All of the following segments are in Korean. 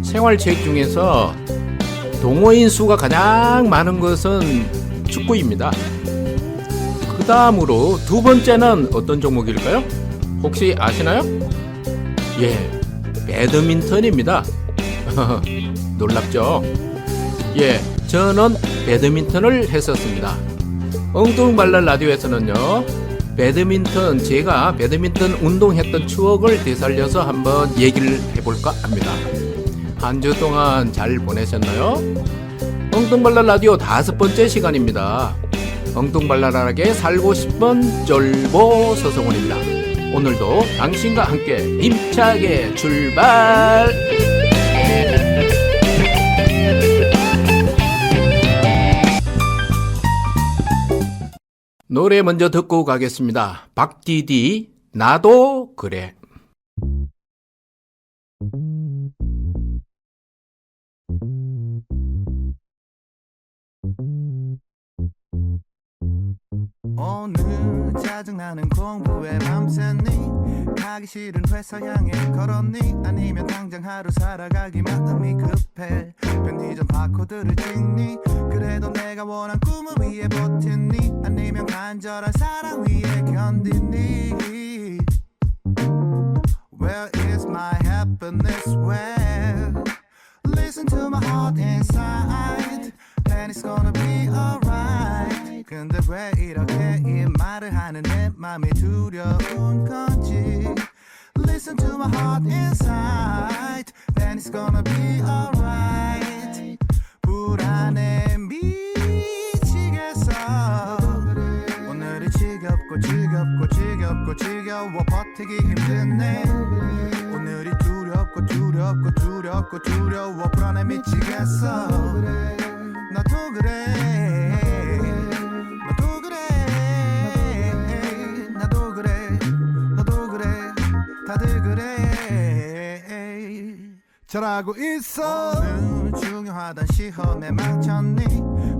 생활체육 중에서 동호인 수가 가장 많은 것은 축구입니다. 그 다음으로 두 번째는 어떤 종목일까요? 혹시 아시나요? 예, 배드민턴입니다. 놀랍죠? 예, 저는 배드민턴을 했었습니다. 엉뚱발랄 라디오에서는요, 제가 배드민턴 운동했던 추억을 되살려서 한번 얘기를 해볼까 합니다. 한 주 동안 잘 보내셨나요? 엉뚱발랄 라디오 5번째 시간입니다. 엉뚱발랄하게 살고 싶은 쫄보 서성원입니다. 오늘도 당신과 함께 힘차게 출발! 노래 먼저 듣고 가겠습니다. 박디디, 나도 그래. 오늘 짜증나는 공부에 밤샜니? 가기 싫은 회사 향해 걸었니? 아니면 당장 하루 살아가기 마음이 급해 편의점 바코드를 찍니? 그래도 내가 원한 꿈을 위해 버텼니? 아니면 간절한 사랑 위해 견디니? Where is my happiness? Where? Listen to my heart inside and it's gonna be alright. 근데 왜 이렇게 이 말을 하는 내 맘이 두려운 건지. Listen to my heart inside and it's gonna be alright. 불안해 미치겠어. 오늘이 지겹고 버티기 힘드네. 오늘이 두렵고 불안해 미치겠어. 나도 그래 너도 그래 다들 그래 잘하고 있어. 오늘 중요하단 시험에 망쳤니?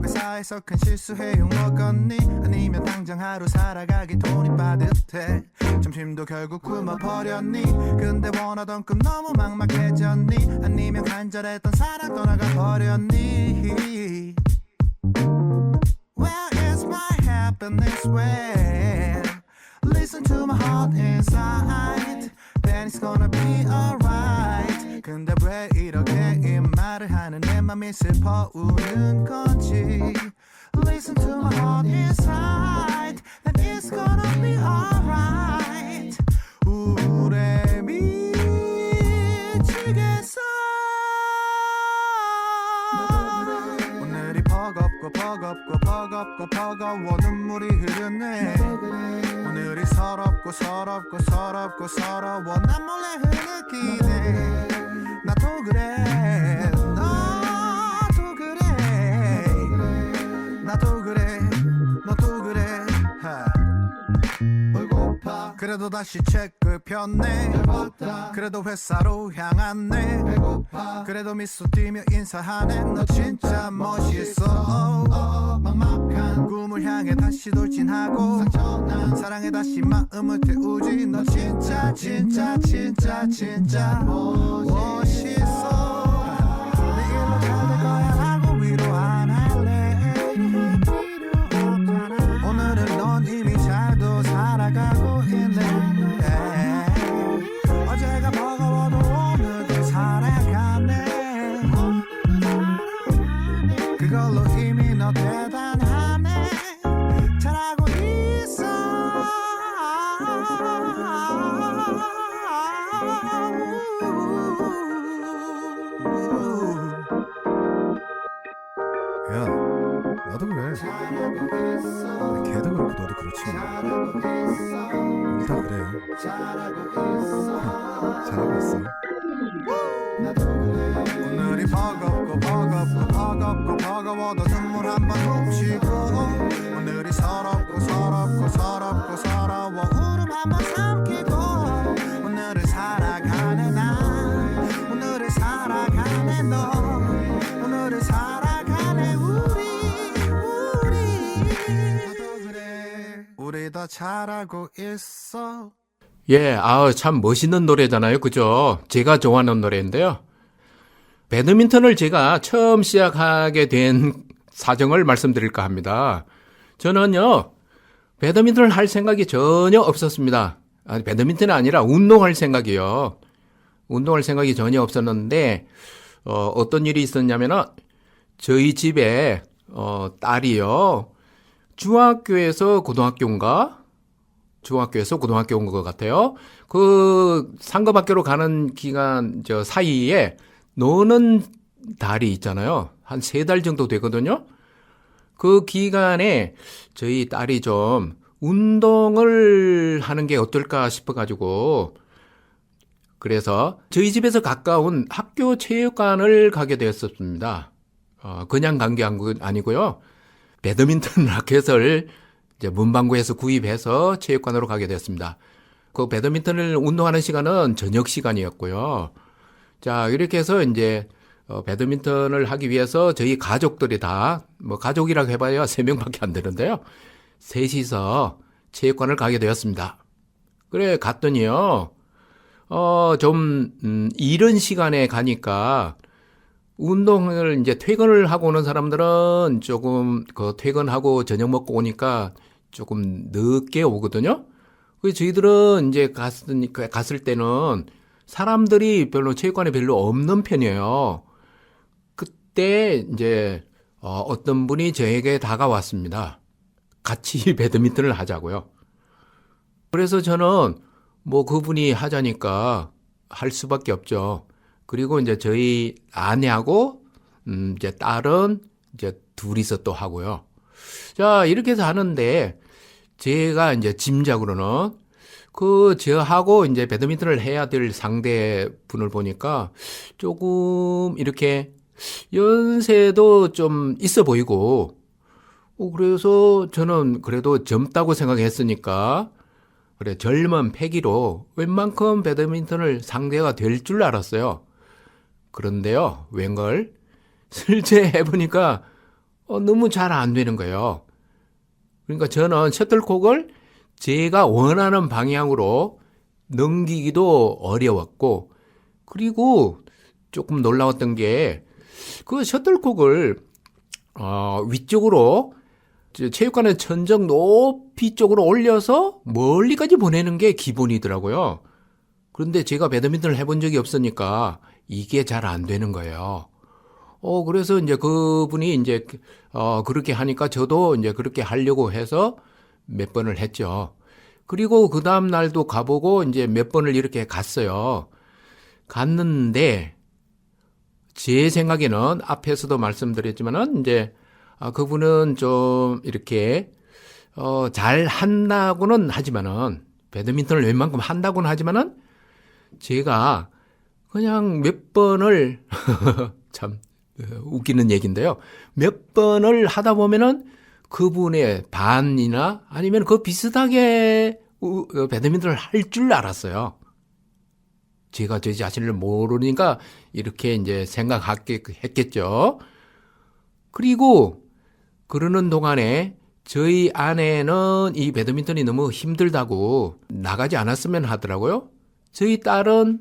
회사에서 큰 실수해 욕 먹었니? 아니면 당장 하루 살아가기 돈이 빠듯해 점심도 결국 굶어버렸니? 근데 원하던 꿈 너무 막막해졌니? 아니면 간절했던 사랑 떠나가 버렸니? Where is my happiness? Where? Listen to my heart inside then it's gonna be alright. 근데 왜 이렇게 이 말을 하는 내 맘이 슬퍼우는 건지. Listen to my heart inside then it's gonna be alright. 우울해 미치겠어. 오늘이 버겁고 눈물이 흐르네. 오늘이 서럽고 서러워 난 몰래 흐느끼네. 나도 그래 너도 그래 배고파. 그래도 다시 책을 폈네. 배고파. 그래도 회사로 향하네. 배고파. 그래도 미소 띄며 인사하네. 너 진짜 멋있어. 막막한 꿈을 향해 다시 돌진하고 상처난 사랑에 다시 마음을 태우지. 너 진짜 멋있어. 내 일로 잘 될 거야 라고 위로 안 할래. 오늘은 넌 이미 잘도 살아가고 있네. 어제가 버거워도 오늘도 살아가네. 그걸로 이미 너 대단하네. 잘하고 있어. 야, 나도 그래. 걔도 그렇고 너도 그렇지. 우리 다 그래. 잘하고 있어. 오늘이 버거워도 눈물 한번 훔치고. 오늘이 서럽고 울음 한번 삼키고. 오늘을 살아가네 나. 오늘을 살아가네 너. 오늘을 살아가네 우리. 우리 더 잘하고 있어. 예, 참 멋있는 노래잖아요. 그죠? 제가 좋아하는 노래인데요. 배드민턴을 제가 처음 시작하게 된 사정을 말씀드릴까 합니다. 저는요, 배드민턴을 할 생각이 전혀 없었습니다. 아니, 배드민턴이 아니라 운동할 생각이요. 운동할 생각이 전혀 없었는데, 어떤 일이 있었냐면은, 저희 집에, 딸이요, 중학교에서 고등학교인가? 중학교에서 고등학교 온 것 같아요. 그 상급학교로 가는 기간 사이에 노는 달이 있잖아요. 한 3달 정도 되거든요. 그 기간에 저희 딸이 좀 운동을 하는 게 어떨까 싶어가지고 그래서 저희 집에서 가까운 학교 체육관을 가게 되었습니다. 그냥 간 게 아니고요. 배드민턴 라켓을 이제 문방구에서 구입해서 체육관으로 가게 되었습니다. 그 배드민턴을 운동하는 시간은 저녁 시간이었고요. 자, 이렇게 해서 이제 배드민턴을 하기 위해서 저희 가족들이 다, 뭐 가족이라고 해봐야 3명밖에 안 되는데요. 셋이서 체육관을 가게 되었습니다. 그래, 갔더니요. 이른 시간에 가니까 운동을 이제 퇴근을 하고 오는 사람들은 조금 퇴근하고 저녁 먹고 오니까 조금 늦게 오거든요. 그래서 저희들은 이제 갔을 때는 사람들이 별로 체육관에 별로 없는 편이에요. 그때 이제 어떤 분이 저에게 다가왔습니다. 같이 배드민턴을 하자고요. 그래서 저는 뭐 그분이 하자니까 할 수밖에 없죠. 그리고 이제 저희 아내하고 이제 딸은 이제 둘이서 또 하고요. 자, 이렇게 해서 하는데 제가 이제 짐작으로는 저하고 이제 배드민턴을 해야 될 상대분을 보니까 조금 이렇게 연세도 좀 있어 보이고 그래서 저는 그래도 젊다고 생각했으니까 그래 젊은 패기로 웬만큼 배드민턴을 상대가 될 줄 알았어요. 그런데요, 웬걸 실제 해보니까 너무 잘 안 되는 거예요. 그러니까 저는 셔틀콕을 제가 원하는 방향으로 넘기기도 어려웠고, 그리고 조금 놀라웠던 게 그 셔틀콕을 위쪽으로 체육관의 천정 높이 쪽으로 올려서 멀리까지 보내는 게 기본이더라고요. 그런데 제가 배드민턴을 해본 적이 없으니까 이게 잘 안 되는 거예요. 그래서 이제 그분이 이제, 그렇게 하니까 저도 이제 그렇게 하려고 해서 몇 번을 했죠. 그리고 그 다음 날도 가보고 이제 몇 번을 이렇게 갔어요. 갔는데, 제 생각에는 앞에서도 말씀드렸지만은 이제, 그분은 좀 이렇게, 잘 한다고는 하지만은, 배드민턴을 웬만큼 한다고는 하지만은, 제가 그냥 몇 번을 참 웃기는 얘기인데요. 몇 번을 하다 보면은 그분의 반이나 아니면 그 비슷하게 배드민턴을 할 줄 알았어요. 제가 제 자신을 모르니까 이렇게 이제 생각했겠죠. 그리고 그러는 동안에 저희 아내는 이 배드민턴이 너무 힘들다고 나가지 않았으면 하더라고요. 저희 딸은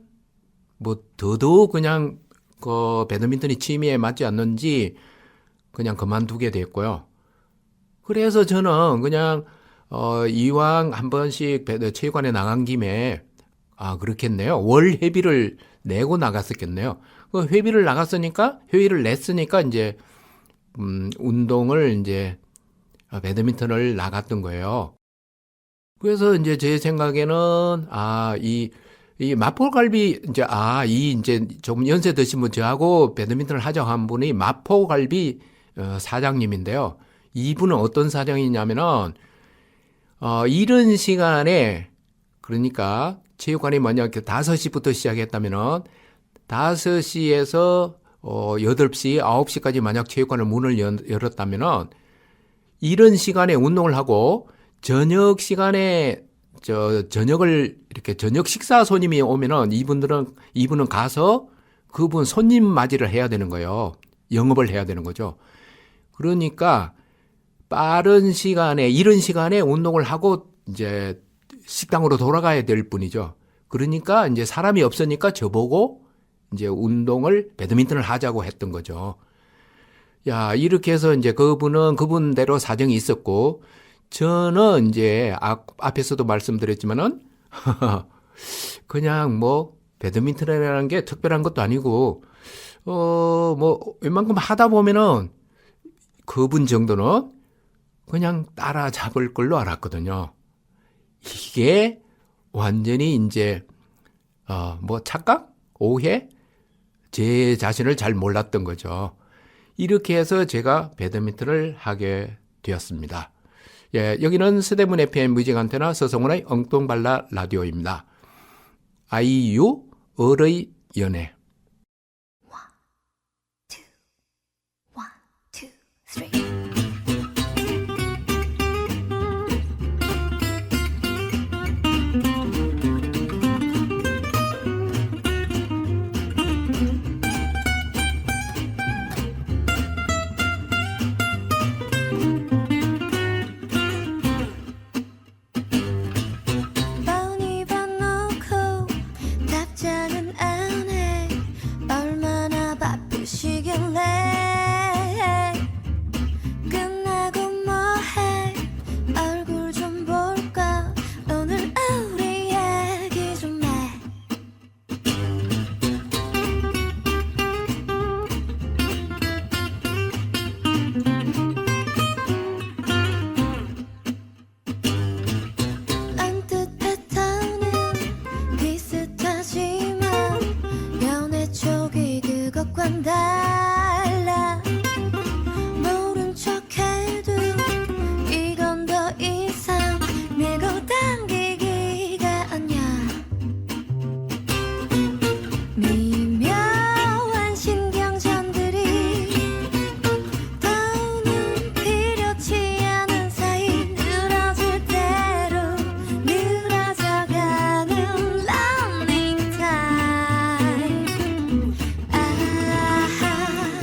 뭐 더더욱 그냥 그 배드민턴이 취미에 맞지 않는지 그냥 그만두게 됐고요. 그래서 저는 그냥 이왕 한 번씩 체육관에 나간 김에 그렇겠네요. 월 회비를 내고 나갔었겠네요. 그 회비를 냈으니까 이제 운동을 이제 배드민턴을 나갔던 거예요. 그래서 이제 제 생각에는 이 마포갈비 이제 좀 연세 드신 분 저하고 배드민턴을 하자고 한 분이 마포갈비 사장님인데요. 이분은 어떤 사장이냐면은 이른 시간에 그러니까 체육관이 만약에 5시부터 시작했다면은 5시에서 8시, 9시까지 만약 체육관을 문을 열었다면은 이른 시간에 운동을 하고 저녁 시간에 저녁을 이렇게 저녁 식사 손님이 오면은 이분은 가서 그분 손님 맞이를 해야 되는 거예요. 영업을 해야 되는 거죠. 그러니까 빠른 시간에 이른 시간에 운동을 하고 이제 식당으로 돌아가야 될 뿐이죠. 그러니까 이제 사람이 없으니까 저보고 이제 배드민턴을 하자고 했던 거죠. 야, 이렇게 해서 이제 그분은 그분대로 사정이 있었고, 저는 이제 앞에서도 말씀드렸지만은, 그냥 뭐, 배드민턴이라는 게 특별한 것도 아니고, 웬만큼 하다 보면은 그분 정도는 그냥 따라잡을 걸로 알았거든요. 이게 완전히 이제, 착각? 오해? 제 자신을 잘 몰랐던 거죠. 이렇게 해서 제가 배드민턴을 하게 되었습니다. 예, 여기는 서대문 FM 무지간테나 서성훈의 엉뚱발라 라디오입니다. 아이유 을의 연애. One, two, three. 뻔히 봐놓고 답장은 안 해. 얼마나 바쁘시길래. 끝나고 뭐해. 얼굴 좀 볼까. 오늘 우리 얘기 좀 해. 언뜻 패턴은 비슷하지만 연애 쪽이 그것과는 달라. 모른 척해도 이건 더 이상 밀고 당기기가 아냐. 미묘한 신경전들이 더는 필요치 않은 사이 늘어질 대로 늘어져가는 러닝 타임. 아하,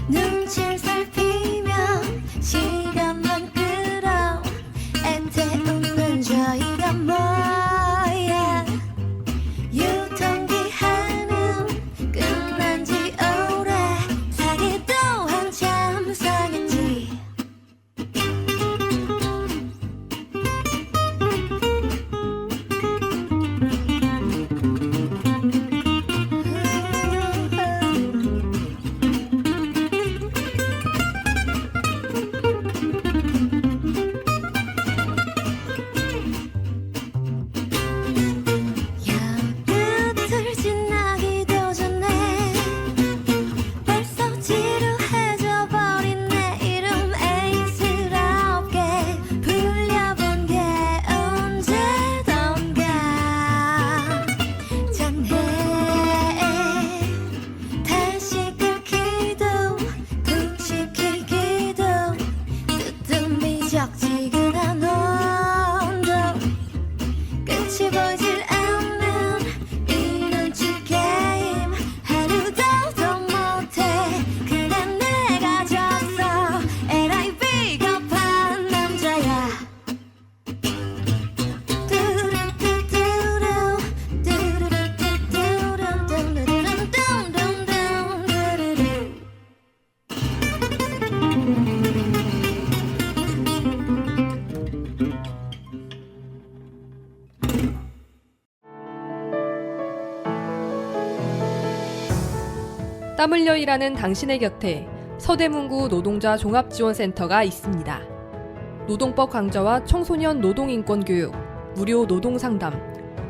눈치를 살피며 시간만 끌어 애태우는 저희가 뭐야. 유통기한은 끝난 지 오래. 사기도 한참 상했지. 끝을 지나기도 전에 벌써 지루해져 버린 내 이름 애인스럽게 불려본 게 언제던가. 전해 다시 끊기도 푹 시키기도 뜨뜻 미적지근한 온도. 끝이 보이질 않는 이 눈치 게임 하루도 더 못해. 그냥 내가 졌어. 에라이 비겁한 남자야. 뚜루뚜뚜루, 뚜루루뚜뚜루, 뚜루루뚜뚜루뚜루루. 땀 흘려 일하는 당신의 곁에 서대문구 노동자 종합지원센터가 있습니다. 노동법 강좌와 청소년 노동인권 교육, 무료 노동상담,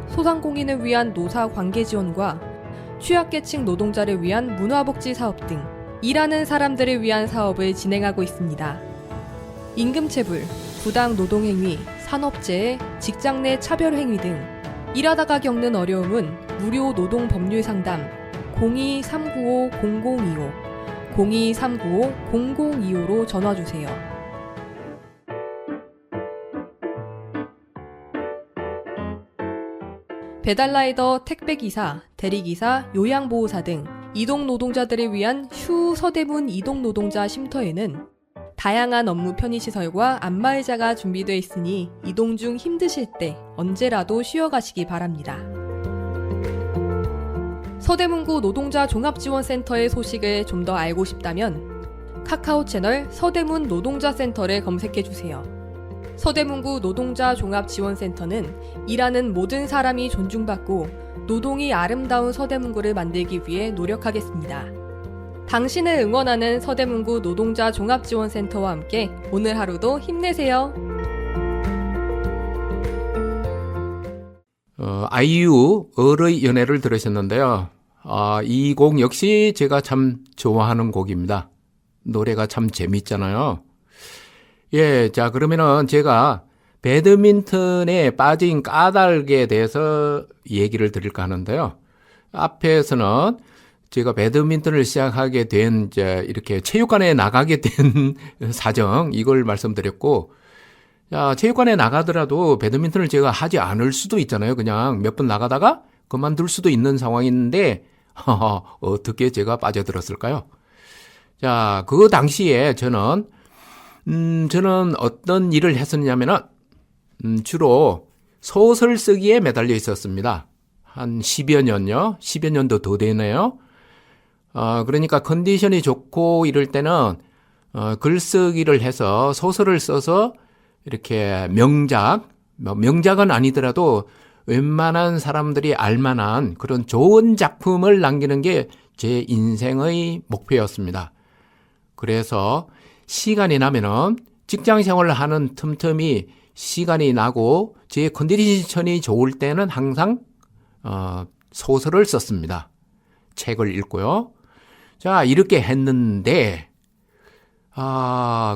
소상공인을 위한 노사 관계 지원과 취약계층 노동자를 위한 문화복지 사업 등 일하는 사람들을 위한 사업을 진행하고 있습니다. 임금체불, 부당 노동행위, 산업재해, 직장 내 차별행위 등 일하다가 겪는 어려움은 무료 노동법률 상담 02-395-0025, 02-395-0025로 전화주세요. 배달라이더, 택배기사, 대리기사, 요양보호사 등 이동노동자들을 위한 휴 서대문 이동노동자 쉼터에는 다양한 업무 편의시설과 안마의자가 준비되어 있으니 이동 중 힘드실 때 언제라도 쉬어가시기 바랍니다. 서대문구 노동자 종합지원센터의 소식을 좀 더 알고 싶다면 카카오 채널 서대문 노동자센터를 검색해주세요. 서대문구 노동자 종합지원센터는 일하는 모든 사람이 존중받고 노동이 아름다운 서대문구를 만들기 위해 노력하겠습니다. 당신을 응원하는 서대문구 노동자 종합지원센터와 함께 오늘 하루도 힘내세요. 아이유 을의 연애를 들으셨는데요. 이 곡 역시 제가 참 좋아하는 곡입니다. 노래가 참 재밌잖아요. 예, 자, 그러면은 제가 배드민턴에 빠진 까닭에 대해서 얘기를 드릴까 하는데요. 앞에서는 제가 배드민턴을 시작하게 된, 이렇게 체육관에 나가게 된 사정, 이걸 말씀드렸고, 자, 체육관에 나가더라도 배드민턴을 제가 하지 않을 수도 있잖아요. 그냥 몇 번 나가다가 그만둘 수도 있는 상황인데, 어떻게 제가 빠져들었을까요? 자, 그 당시에 저는 어떤 일을 했었냐면은, 주로 소설 쓰기에 매달려 있었습니다. 한 10여 년요? 10여 년도 더 되네요. 그러니까 컨디션이 좋고 이럴 때는, 글쓰기를 해서 소설을 써서 이렇게 명작은 아니더라도 웬만한 사람들이 알만한 그런 좋은 작품을 남기는 게 제 인생의 목표였습니다. 그래서 시간이 나면은 직장 생활을 하는 틈틈이 시간이 나고 제 컨디션이 좋을 때는 항상 소설을 썼습니다. 책을 읽고요. 자, 이렇게 했는데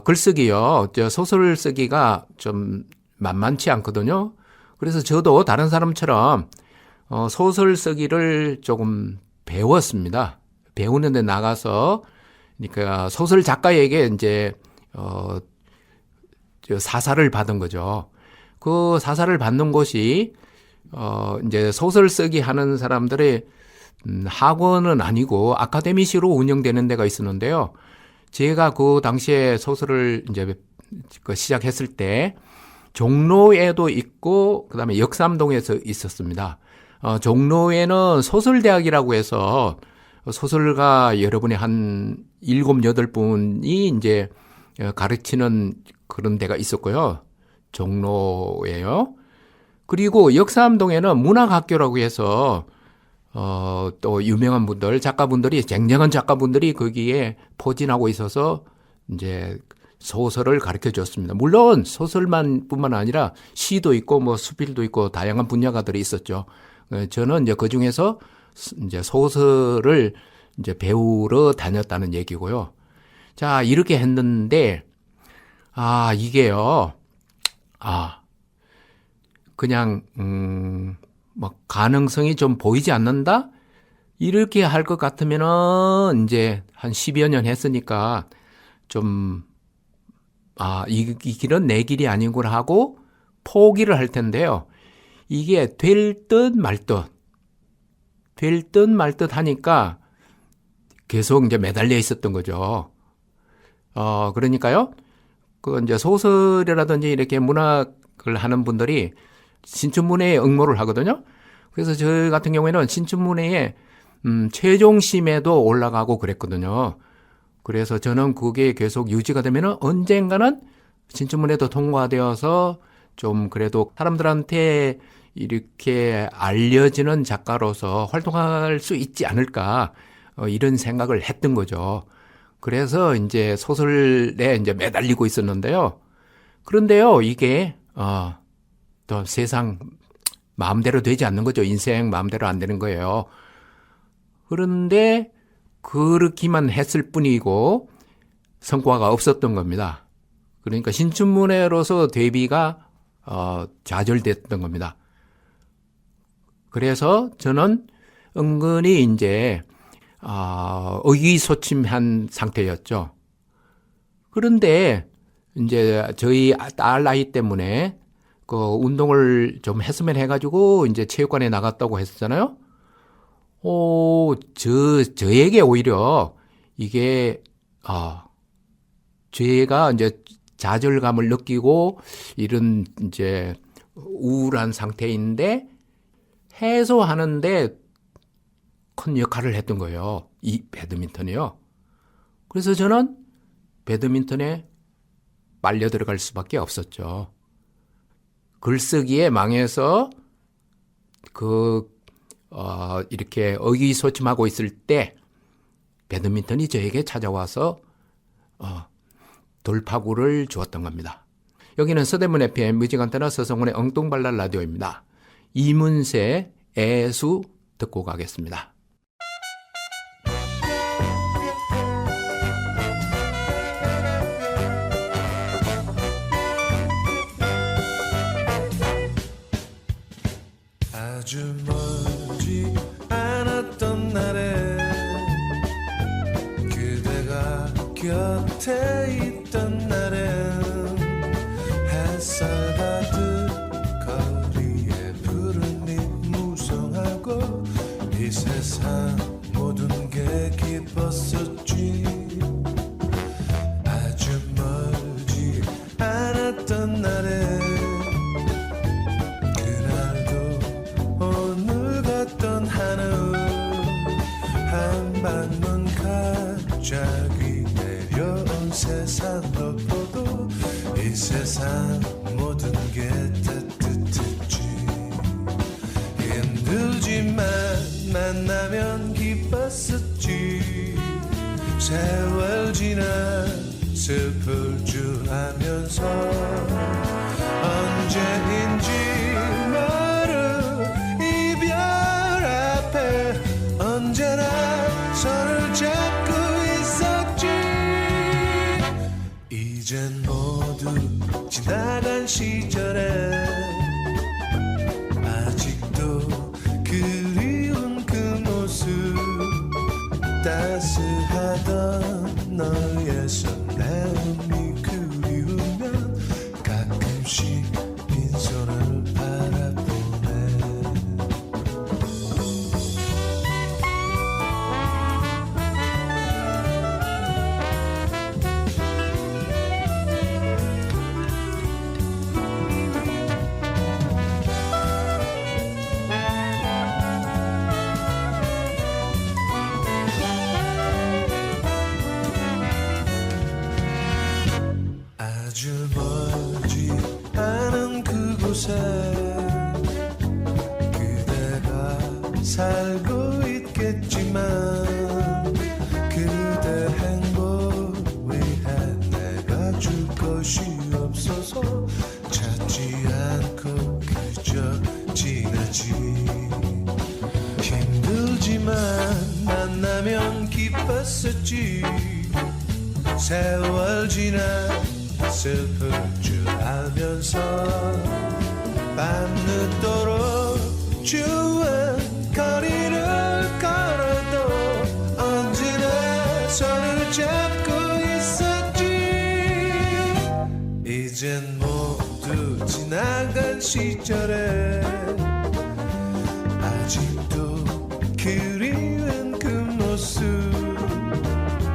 글쓰기요. 소설 쓰기가 좀 만만치 않거든요. 그래서 저도 다른 사람처럼 소설 쓰기를 조금 배웠습니다. 배우는데 나가서 그러니까 소설 작가에게 이제 사사를 받은 거죠. 그 사사를 받는 곳이 이제 소설 쓰기 하는 사람들의 학원은 아니고 아카데미시로 운영되는 데가 있었는데요. 제가 그 당시에 소설을 이제 시작했을 때 종로에도 있고 그다음에 역삼동에서 있었습니다. 종로에는 소설대학이라고 해서 소설가 여러분이 한 7, 8분이 이제 가르치는 그런 데가 있었고요. 종로에요. 그리고 역삼동에는 문학학교라고 해서 또 유명한 분들, 작가분들이, 쟁쟁한 작가분들이 거기에 포진하고 있어서 이제 소설을 가르쳐 줬습니다. 물론 소설뿐만 아니라 시도 있고 뭐 수필도 있고 다양한 분야가들이 있었죠. 저는 이제 그 중에서 이제 소설을 이제 배우러 다녔다는 얘기고요. 자, 이렇게 했는데, 이게요, 그냥, 뭐, 가능성이 좀 보이지 않는다? 이렇게 할 것 같으면은, 이제 한 10여 년 했으니까, 좀, 이 길은 내 길이 아니구나 하고 포기를 할 텐데요. 이게 될 듯 말 듯 하니까 계속 이제 매달려 있었던 거죠. 그러니까요. 그 이제 소설이라든지 이렇게 문학을 하는 분들이 신춘문예에 응모를 하거든요. 그래서 저 같은 경우에는 신춘문예에 최종심에도 올라가고 그랬거든요. 그래서 저는 그게 계속 유지가 되면은 언젠가는 신춘문예도 통과되어서 좀 그래도 사람들한테 이렇게 알려지는 작가로서 활동할 수 있지 않을까 이런 생각을 했던 거죠. 그래서 이제 소설에 이제 매달리고 있었는데요. 그런데요, 이게 또 세상 마음대로 되지 않는 거죠. 인생 마음대로 안 되는 거예요. 그런데 그렇기만 했을 뿐이고 성과가 없었던 겁니다. 그러니까 신춘문예로서 데뷔가 좌절됐던 겁니다. 그래서 저는 은근히 이제 의기소침한 상태였죠. 그런데 이제 저희 딸 나이 때문에 그 운동을 좀 했으면 해가지고 이제 체육관에 나갔다고 했었잖아요. 저에게 오히려 이게 제가 이제 좌절감을 느끼고 이런 이제 우울한 상태인데 해소하는데 큰 역할을 했던 거예요. 이 배드민턴이요. 그래서 저는 배드민턴에 빨려 들어갈 수밖에 없었죠. 글쓰기에 망해서 이렇게 의기소침하고 있을 때 배드민턴이 저에게 찾아와서 돌파구를 주었던 겁니다. 여기는 서대문 FM 무지간단나 서성훈의 엉뚱발랄 라디오입니다. 이문세 애수 듣고 가겠습니다. 아주 멀지 않았던 날에 그대가 곁에 있던 날엔 햇살 가득 거리에 푸른 잎 무성하고 이 세상 모든 게 기뻤었지. 아주 멀지 않았던 날에 한방문 갑자기 내려온 세상도 보고 이 세상 모든 게 따뜻했지. 힘들지만 만나면 기뻤었지. 세월 지나 슬플 줄 알면서 언제인지 모르 이별 앞에 언제나 손을 잡고 있었지. 이젠 모두 지나간 시절에 아직도 그리운 그 모습 따스하던 너의 손내음이 그리우면 가끔씩 빈손을 바라보네. 아주 멀지 않은 그곳에 그대가 살고 있겠지만 그대 행복 위해 내가 줄 것이 없어서 찾지 않고 그저 지나지. 힘들지만 만나면 기뻤었지. 세월 지나 슬플 줄 알면서 밤늦도록 추운 거리를 걸어도 언제나 손을 잡고 있었지. 이젠 모두 지나간 시절에 아직도 그리운 그 모습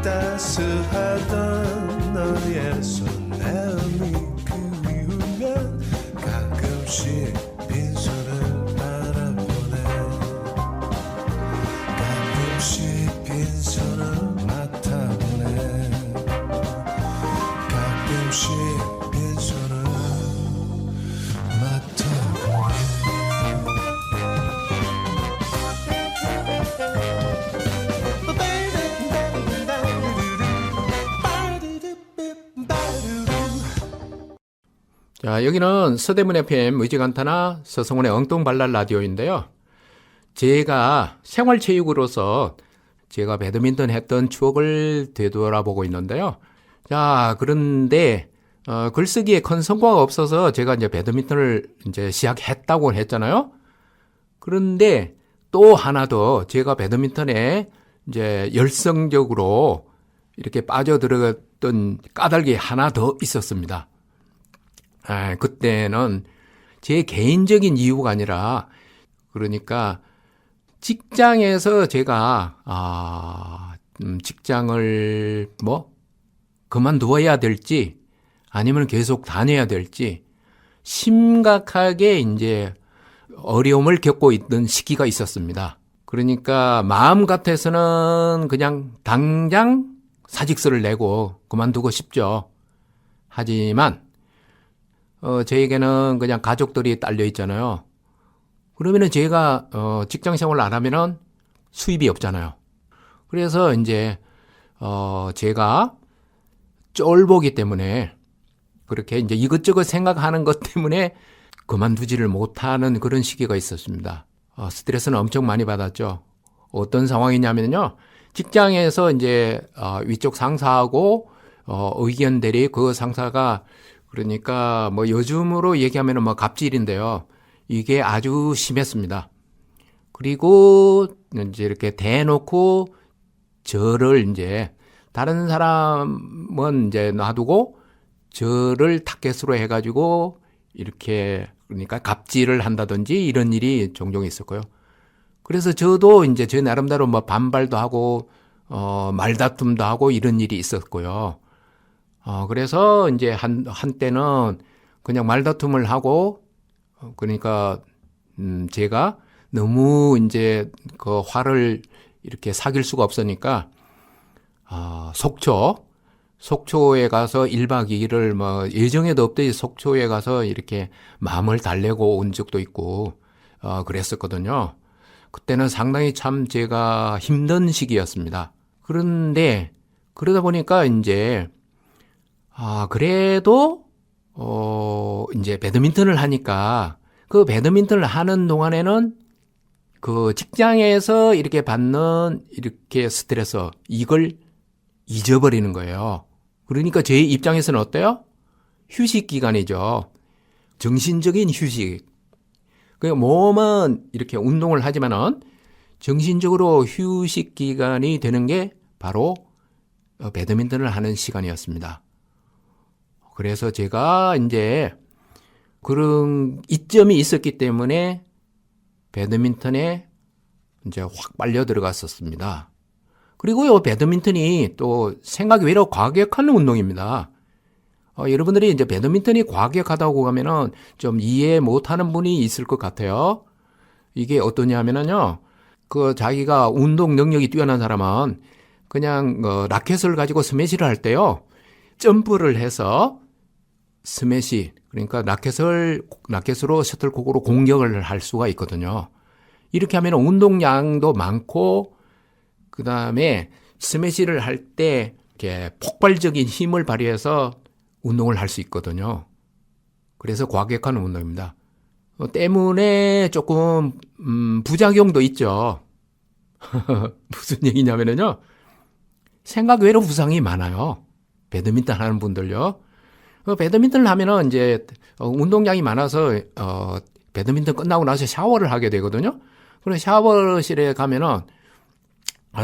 따스하던 너의 손내음이 그리우면 가끔씩 빈손을 바라보네. 가끔씩 빈손을 맡아보네. 가끔씩 빈손을 맡아보네. 자, 여기는 서대문 FM 무지간단나 서성훈의 엉뚱발랄 라디오인데요. 제가 생활체육으로서 제가 배드민턴 했던 추억을 되돌아보고 있는데요. 자, 그런데 글쓰기에 큰 성과가 없어서 제가 이제 배드민턴을 이제 시작했다고 했잖아요. 그런데 또 하나 더 제가 배드민턴에 이제 열성적으로 이렇게 빠져들어갔던 까닭이 하나 더 있었습니다. 그때는 제 개인적인 이유가 아니라 그러니까 직장에서 제가 직장을 그만두어야 될지 아니면 계속 다녀야 될지 심각하게 이제 어려움을 겪고 있던 시기가 있었습니다. 그러니까 마음 같아서는 그냥 당장 사직서를 내고 그만두고 싶죠. 하지만 저에게는 그냥 가족들이 딸려 있잖아요. 그러면은 제가 직장 생활을 안 하면은 수입이 없잖아요. 그래서 이제 제가 쫄보기 때문에 그렇게 이제 이것저것 생각하는 것 때문에 그만두지를 못하는 그런 시기가 있었습니다. 스트레스는 엄청 많이 받았죠. 어떤 상황이냐면요. 직장에서 이제 위쪽 상사하고 의견 대립, 그 상사가 그러니까 뭐 요즘으로 얘기하면은 뭐 갑질인데요. 이게 아주 심했습니다. 그리고 이제 이렇게 대놓고 저를 이제 다른 사람은 이제 놔두고 저를 타겟으로 해가지고 이렇게 그러니까 갑질을 한다든지 이런 일이 종종 있었고요. 그래서 저도 이제 제 나름대로 뭐 반발도 하고 말다툼도 하고 이런 일이 있었고요. 그래서 이제 한때는 그냥 말다툼을 하고 그러니까 제가 너무 이제 그 화를 이렇게 사귈 수가 없으니까 속초에 가서 1박 2일을 뭐 예정에도 없듯이 속초에 가서 이렇게 마음을 달래고 온 적도 있고 그랬었거든요. 그때는 상당히 참 제가 힘든 시기였습니다. 그런데 그러다 보니까 이제 그래도 이제 배드민턴을 하니까 그 배드민턴을 하는 동안에는 그 직장에서 이렇게 받는 이렇게 스트레스 이걸 잊어버리는 거예요. 그러니까 제 입장에서는 어때요? 휴식 기간이죠. 정신적인 휴식. 그 몸은 이렇게 운동을 하지만은 정신적으로 휴식 기간이 되는 게 바로 배드민턴을 하는 시간이었습니다. 그래서 제가 이제 그런 이점이 있었기 때문에 배드민턴에 이제 확 빨려 들어갔었습니다. 그리고요, 배드민턴이 또 생각이 외로 과격한 운동입니다. 여러분들이 이제 배드민턴이 과격하다고 하면은 좀 이해 못하는 분이 있을 것 같아요. 이게 어떠냐 하면은요, 그 자기가 운동 능력이 뛰어난 사람은 그냥 라켓을 가지고 스매시를 할 때요, 점프를 해서 스매시, 그러니까 라켓으로 셔틀콕으로 공격을 할 수가 있거든요. 이렇게 하면 운동량도 많고, 그 다음에 스매시를 할 때 이렇게 폭발적인 힘을 발휘해서 운동을 할 수 있거든요. 그래서 과격한 운동입니다. 때문에 조금 부작용도 있죠. 무슨 얘기냐면요, 생각 외로 부상이 많아요. 배드민턴 하는 분들요. 배드민턴을 하면은 이제 운동량이 많아서 배드민턴 끝나고 나서 샤워를 하게 되거든요. 그래서 샤워실에 가면은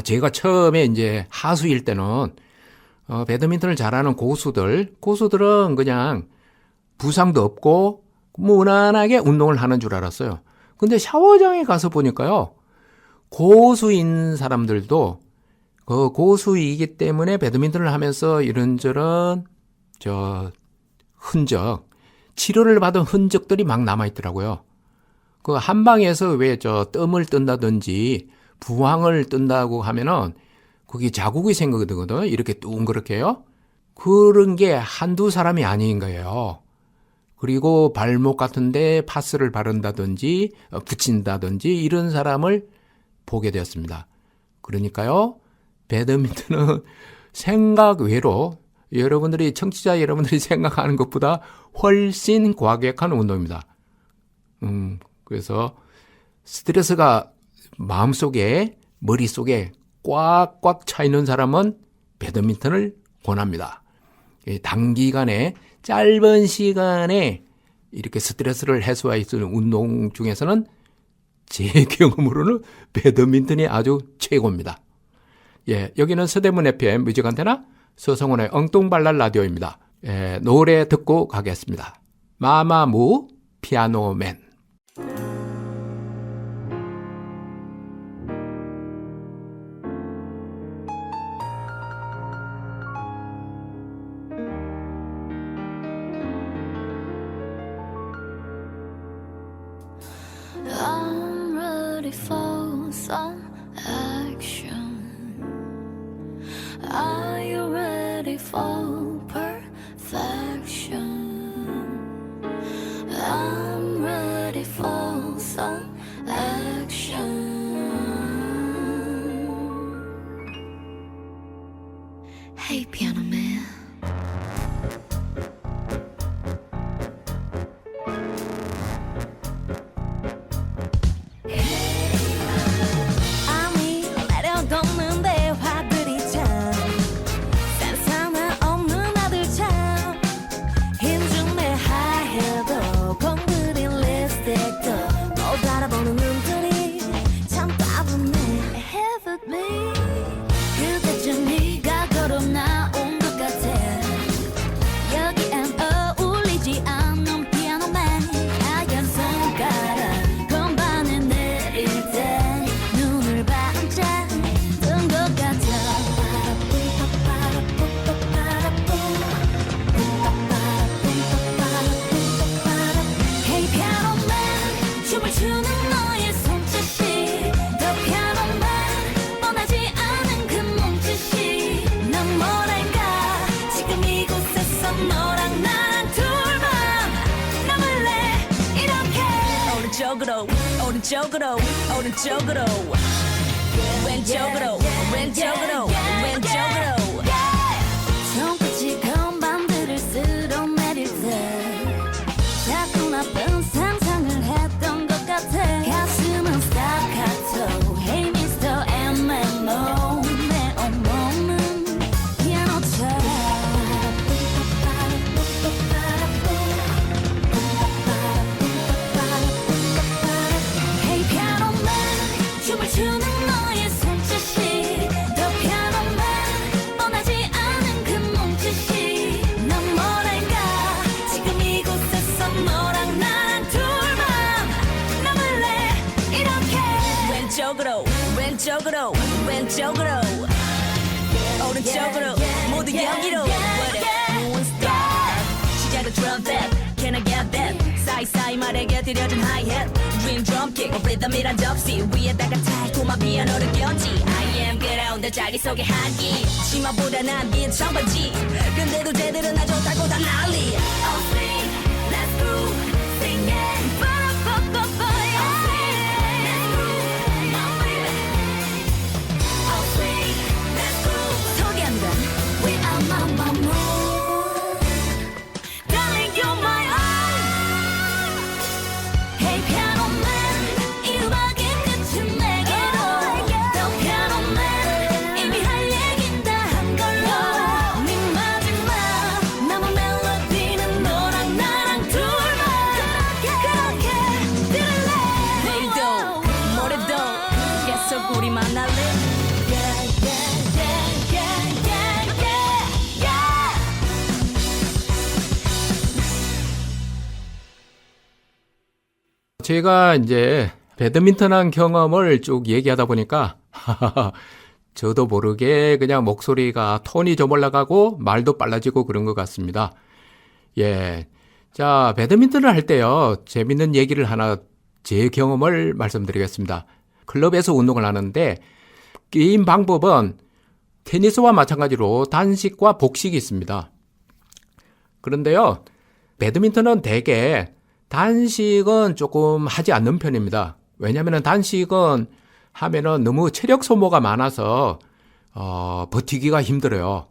제가 처음에 이제 하수일 때는 배드민턴을 잘하는 고수들은 그냥 부상도 없고 무난하게 운동을 하는 줄 알았어요. 근데 샤워장에 가서 보니까요, 고수인 사람들도 그 고수이기 때문에 배드민턴을 하면서 이런저런 흔적, 치료를 받은 흔적들이 막 남아있더라고요. 그 한방에서 왜 뜸을 뜬다든지 부항을 뜬다고 하면은 거기 자국이 생기거든요. 이렇게 둥그렇게요. 그런 게 한두 사람이 아닌 거예요. 그리고 발목 같은데 파스를 바른다든지 붙인다든지 이런 사람을 보게 되었습니다. 그러니까요, 배드민턴은 생각 외로 청취자 여러분들이 생각하는 것보다 훨씬 과격한 운동입니다. 그래서 스트레스가 마음속에, 머릿속에 꽉꽉 차 있는 사람은 배드민턴을 권합니다. 단기간에, 짧은 시간에 이렇게 스트레스를 해소할 수 있는 운동 중에서는 제 경험으로는 배드민턴이 아주 최고입니다. 여기는 서대문 FM 뮤직안테나 서성원의 엉뚱발랄 라디오입니다. 노래 듣고 가겠습니다. 마마무 피아노맨. I'm ready for some action. Are you ready for perfection? I'm ready for some action. Hey, piano man. 아니 내려놓는 대화들이 참 센스는 없는 아들 참 힘중내 하해도 공들인 립스틱도 못 알아보는 눈들이 참 따분해 Have it me 그대쯤 네가 걸음 나온 것 같아 여기엔 어울리지 않는 피아노맨 하얀 손가락 건반에 내릴 때 눈을 반짝 뜬 것 같아 Hey 피아노맨 춤을 추는 너의 손짓이 더 피아노맨 뻔하지 않은 그 몸짓이 난 뭐랄까 지금 이곳에서 너랑 나랑 둘만 남을래 이렇게 오른쪽으로 오른쪽으로 오른쪽으로 왼쪽으로 왼쪽으로 왼쪽으로 손끝이 건반들을 쓸어내릴 때 자꾸 나쁜 상상을 했던 것 같아 가슴은 스타카토 Hey Mr. MMO 내 온몸은 피아노처럼 Hey 피아노맨 춤을 추는 너의 손짓이 더 피아노맨 뻔하지 않은 그 몸짓이 난 뭐랄까 지금 이곳에서 너랑 나랑 둘만 남을래 이렇게 왼쪽으로 왼쪽으로 왼쪽으로 오른쪽으로 모두 여기로 What it won't stop 시작은 drum that Can I get that 사이사이 말에 곁들여진 hi-hat Dream drum kick 리듬이란 접시 위에다가 달콤한 피아노를 꼈지 I am 그라운드 자리 속의 한기 치마보다 난 긴 청바지 근데도 쟤들은 나 좋다고 다 난리 Oh sing, let's groove, sing it Ba-da-ba-ba-ba, oh sing, let's groove, my baby Oh sing, let's groove 소개한다 We are Mama Moon Darling you're my own Hey piano man 이 음악의 끝은 내게로 더 piano man 이미 할 얘긴 다 한 걸로 네 마지막 남은 멜로디는 너랑 나랑 둘만 그렇게 들을래 내일도 모레도 계속 우리 만날래 Yeah yeah yeah yeah yeah yeah yeah 제가 이제 배드민턴 한 경험을 쭉 얘기하다 보니까 저도 모르게 그냥 목소리가 톤이 좀 올라가고 말도 빨라지고 그런 것 같습니다. 예. 자, 배드민턴을 할 때요. 재밌는 얘기를 하나 제 경험을 말씀드리겠습니다. 클럽에서 운동을 하는데 게임 방법은 테니스와 마찬가지로 단식과 복식이 있습니다. 그런데요. 배드민턴은 대개 단식은 조금 하지 않는 편입니다. 왜냐하면 단식은 하면은 너무 체력 소모가 많아서 버티기가 힘들어요.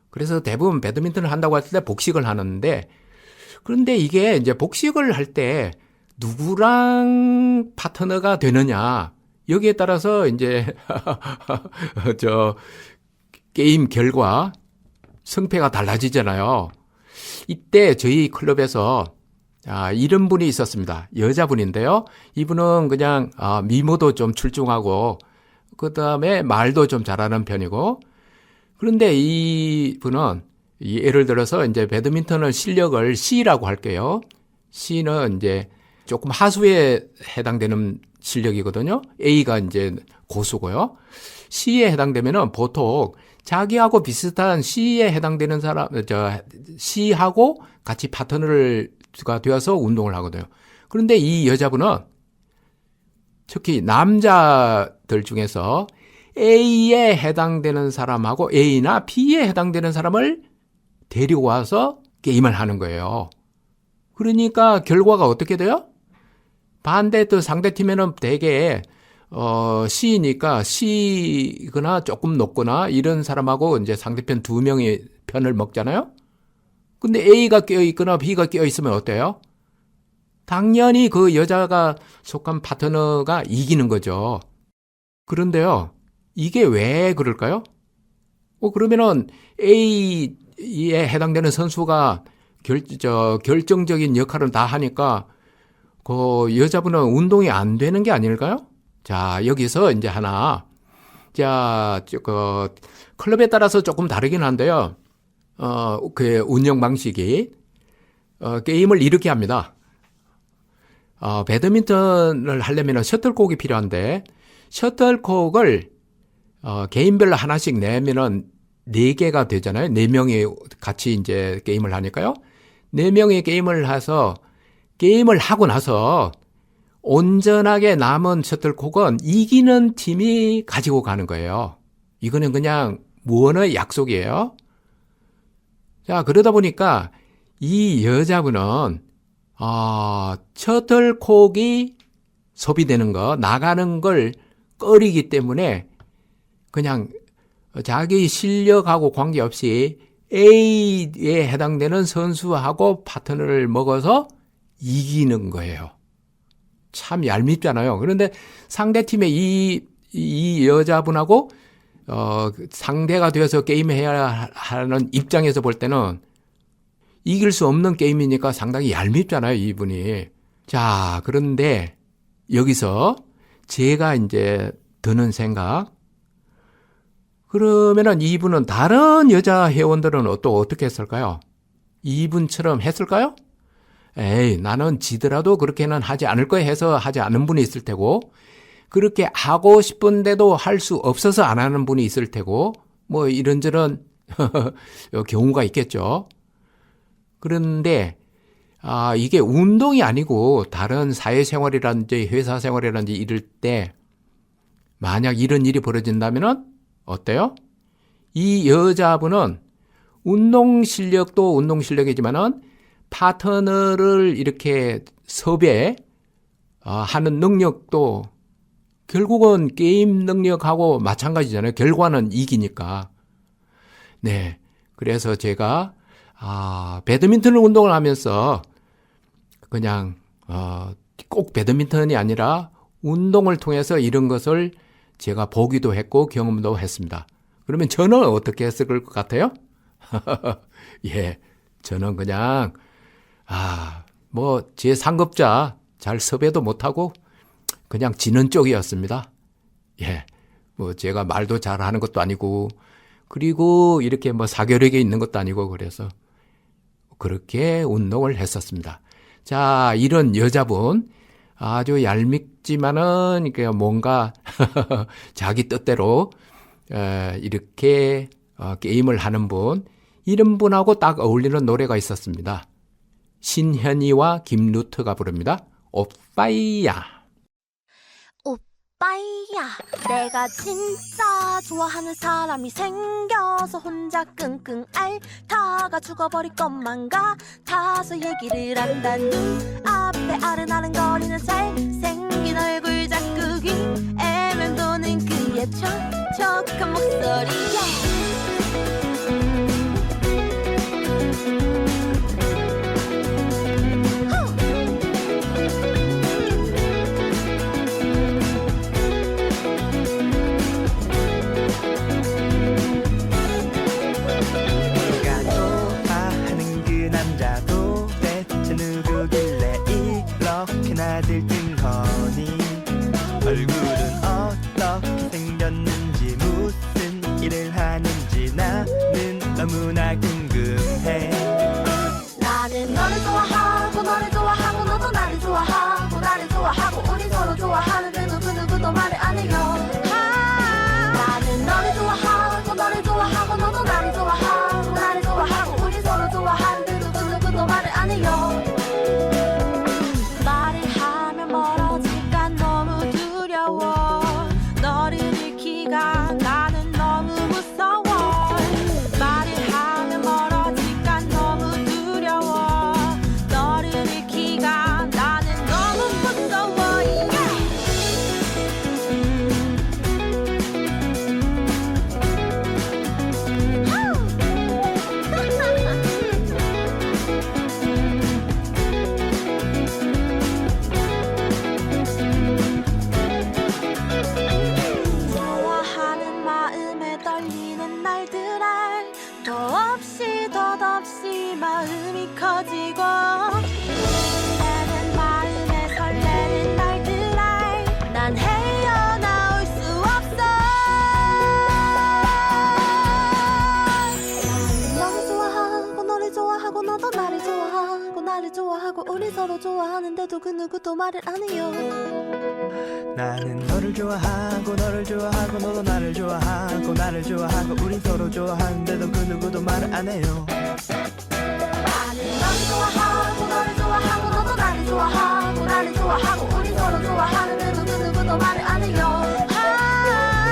그래서 대부분 배드민턴을 한다고 했을 때 복식을 하는데 그런데 이게 이제 복식을 할 때 누구랑 파트너가 되느냐 여기에 따라서 이제 저 게임 결과 승패가 달라지잖아요. 이때 저희 클럽에서 이런 분이 있었습니다. 여자분인데요. 이분은 그냥 미모도 좀 출중하고 그 다음에 말도 좀 잘하는 편이고 그런데 이분은 예를 들어서 이제 배드민턴을 실력을 C라고 할게요. C는 이제 조금 하수에 해당되는 실력이거든요. A가 이제 고수고요. C에 해당되면은 보통 자기하고 비슷한 C에 해당되는 사람, C하고 같이 파트너가 되어서 운동을 하거든요. 그런데 이 여자분은 특히 남자들 중에서 A에 해당되는 사람하고 A나 B에 해당되는 사람을 데리고 와서 게임을 하는 거예요. 그러니까 결과가 어떻게 돼요? 반대 또 상대팀에는 대개 C니까 C거나 조금 높거나 이런 사람하고 이제 상대편 두 명이 편을 먹잖아요. 근데 A가 끼어 있거나 B가 끼어 있으면 어때요? 당연히 그 여자가 속한 파트너가 이기는 거죠. 그런데요, 이게 왜 그럴까요? 그러면은 A에 해당되는 선수가 결정적인 역할을 다 하니까 그 여자분은 운동이 안 되는 게 아닐까요? 자, 여기서 이제 하나, 클럽에 따라서 조금 다르긴 한데요. 그 운영 방식이, 게임을 이렇게 합니다. 배드민턴을 하려면 셔틀콕이 필요한데, 셔틀콕을, 개인별로 하나씩 내면은 4개가 되잖아요. 4명이 같이 이제 게임을 하니까요. 4명이 게임을 해서, 게임을 하고 나서, 온전하게 남은 셔틀콕은 이기는 팀이 가지고 가는 거예요. 이거는 그냥 무언의 약속이에요. 자, 그러다 보니까 이 여자분은 셔틀콕이 소비되는 거, 나가는 걸 꺼리기 때문에 그냥 자기 실력하고 관계없이 A에 해당되는 선수하고 파트너를 먹어서 이기는 거예요. 참 얄밉잖아요. 그런데 상대팀의 이 여자분하고 상대가 되어서 게임해야 하는 입장에서 볼 때는 이길 수 없는 게임이니까 상당히 얄밉잖아요, 이분이. 자, 그런데 여기서 제가 이제 드는 생각. 그러면은 이분은 다른 여자 회원들은 또 어떻게 했을까요? 이분처럼 했을까요? 에이, 나는 지더라도 그렇게는 하지 않을 거야 해서 하지 않은 분이 있을 테고, 그렇게 하고 싶은데도 할 수 없어서 안 하는 분이 있을 테고, 뭐 이런저런 경우가 있겠죠. 그런데 이게 운동이 아니고 다른 사회생활이라든지 회사생활이라든지 이럴 때 만약 이런 일이 벌어진다면은 어때요? 이 여자분은 운동 실력도 운동 실력이지만은 파트너를 이렇게 섭외하는 능력도 결국은 게임 능력하고 마찬가지잖아요. 결과는 이기니까. 네. 그래서 제가, 배드민턴 운동을 하면서 그냥, 꼭 배드민턴이 아니라 운동을 통해서 이런 것을 제가 보기도 했고 경험도 했습니다. 그러면 저는 어떻게 했을 것 같아요? 예. 저는 그냥, 제 상급자 잘 섭외도 못하고 그냥 지는 쪽이었습니다. 예. 제가 말도 잘 하는 것도 아니고, 그리고 이렇게 사교력이 있는 것도 아니고, 그래서 그렇게 운동을 했었습니다. 자, 이런 여자분, 아주 얄밉지만은, 뭔가 자기 뜻대로, 이렇게 게임을 하는 분, 이런 분하고 딱 어울리는 노래가 있었습니다. 신현이와 김루트가 부릅니다. 오빠야. 오빠야, 내가 진짜 좋아하는 사람이 생겨서 혼자 끙끙 앓다가 죽어버릴 것만 같아서 얘기를 한다. 눈앞에 아른아른거리는 잘생긴 얼굴 자꾸 귀에 맴도는 그의 촉촉한 목소리야. 내가 좋아하는 그 남자 도대체 누구길래 이렇게나 들뜬거니. 얼굴은 어떻게 생겼는지 무슨 일을 하는지 나는 너무나 궁금해. 나는 너를 좋아하고 너를 좋아하고 너도 나를 좋아하고 나를 좋아하고 우리 서로 좋아하는데도 그 누구도 말을 안 해요. 나는 너를 좋아하고 너를 좋아하고 너도 나를 좋아하고 나를 좋아하고 우리 서로 좋아하는데도 그 누구도 말을 안 해요. 말을 하면 멀어질까 너무 하는데도 그 누구도 말을 안 해요. 나는 너를 좋아하고 너를 좋아하고 너도 나를 좋아하고 나를 좋아하고 우린 서로 좋아하는데도 그 누구도 말을 안 해요. 나는 너를 좋아하고 너를 좋아하고 너도 나를 좋아하고 나를 좋아하고 우린 서로 좋아하는데도 그 누구도 말을 안 해요.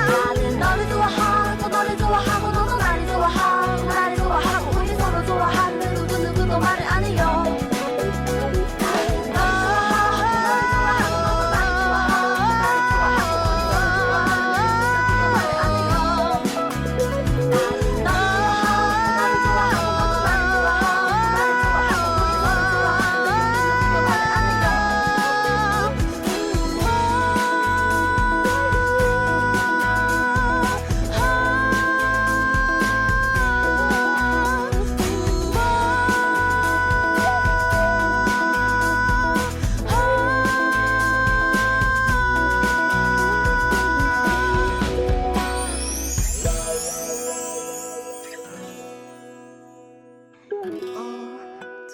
나는 너를 좋아하고 너를 좋아하고 너도 나를 좋아하고 나를 좋아하고 우린 서로 좋아하는데도 그 누구도 말을 안 해요.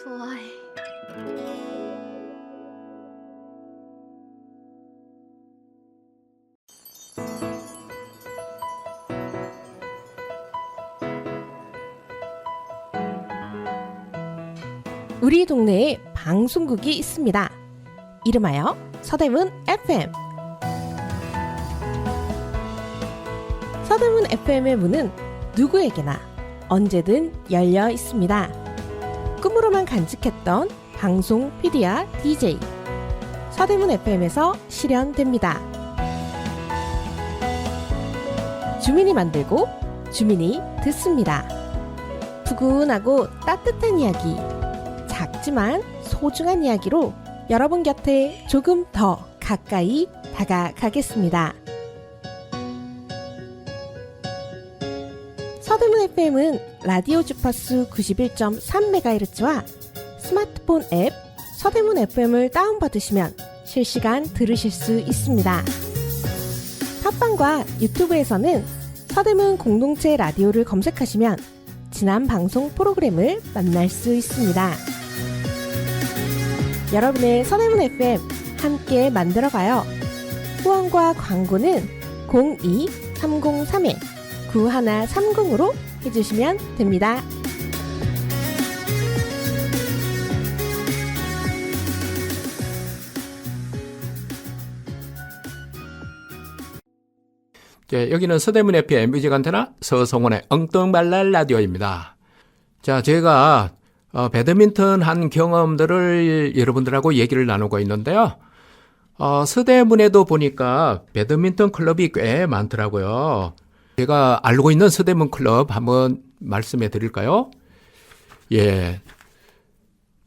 좋아해. 우리 동네에 방송국이 있습니다. 이름하여 서대문 FM. 서대문 FM의 문은 누구에게나 언제든 열려 있습니다. 꿈으로만 간직했던 방송 PD와 DJ 서대문 FM에서 실현됩니다. 주민이 만들고 주민이 듣습니다. 푸근하고 따뜻한 이야기, 작지만 소중한 이야기로 여러분 곁에 조금 더 가까이 다가가겠습니다. 서대문 FM은 라디오 주파수 91.3MHz와 스마트폰 앱 서대문 FM을 다운받으시면 실시간 들으실 수 있습니다. 팟빵과 유튜브에서는 서대문 공동체 라디오를 검색하시면 지난 방송 프로그램을 만날 수 있습니다. 여러분의 서대문 FM 함께 만들어가요. 후원과 광고는 02-303-9130으로 해주시면 됩니다. 네, 여기는 서대문 FM 뮤직안테나 서성원의 엉뚱발랄 라디오입니다. 자, 제가 배드민턴 한 경험들을 여러분들하고 얘기를 나누고 있는데요. 서대문에도 보니까 배드민턴 클럽이 꽤 많더라고요. 제가 알고 있는 서대문 클럽 한번 말씀해 드릴까요? 예.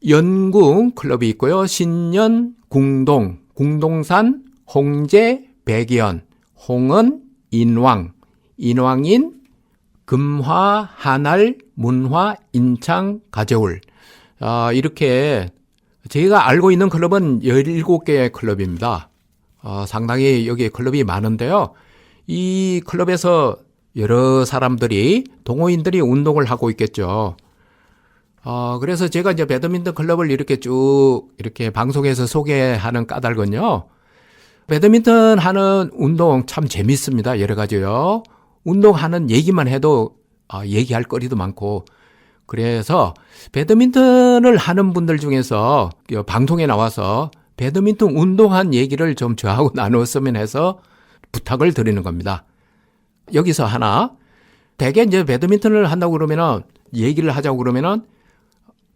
연궁 클럽이 있고요. 신년, 궁동, 궁동산, 홍제, 백연, 홍은, 인왕, 인왕인, 금화, 한알, 문화, 인창, 가재울. 이렇게 제가 알고 있는 클럽은 17개의 클럽입니다. 상당히 여기 클럽이 많은데요. 이 클럽에서 여러 사람들이, 동호인들이 운동을 하고 있겠죠. 그래서 제가 이제 배드민턴 클럽을 이렇게 쭉 이렇게 방송에서 소개하는 까닭은요. 배드민턴 하는 운동 참 재밌습니다. 여러 가지요. 운동하는 얘기만 해도 얘기할 거리도 많고, 그래서 배드민턴을 하는 분들 중에서 방송에 나와서 배드민턴 운동한 얘기를 좀 저하고 나눴으면 해서 부탁을 드리는 겁니다. 여기서 하나, 대개 이제 배드민턴을 한다고 그러면은, 얘기를 하자고 그러면은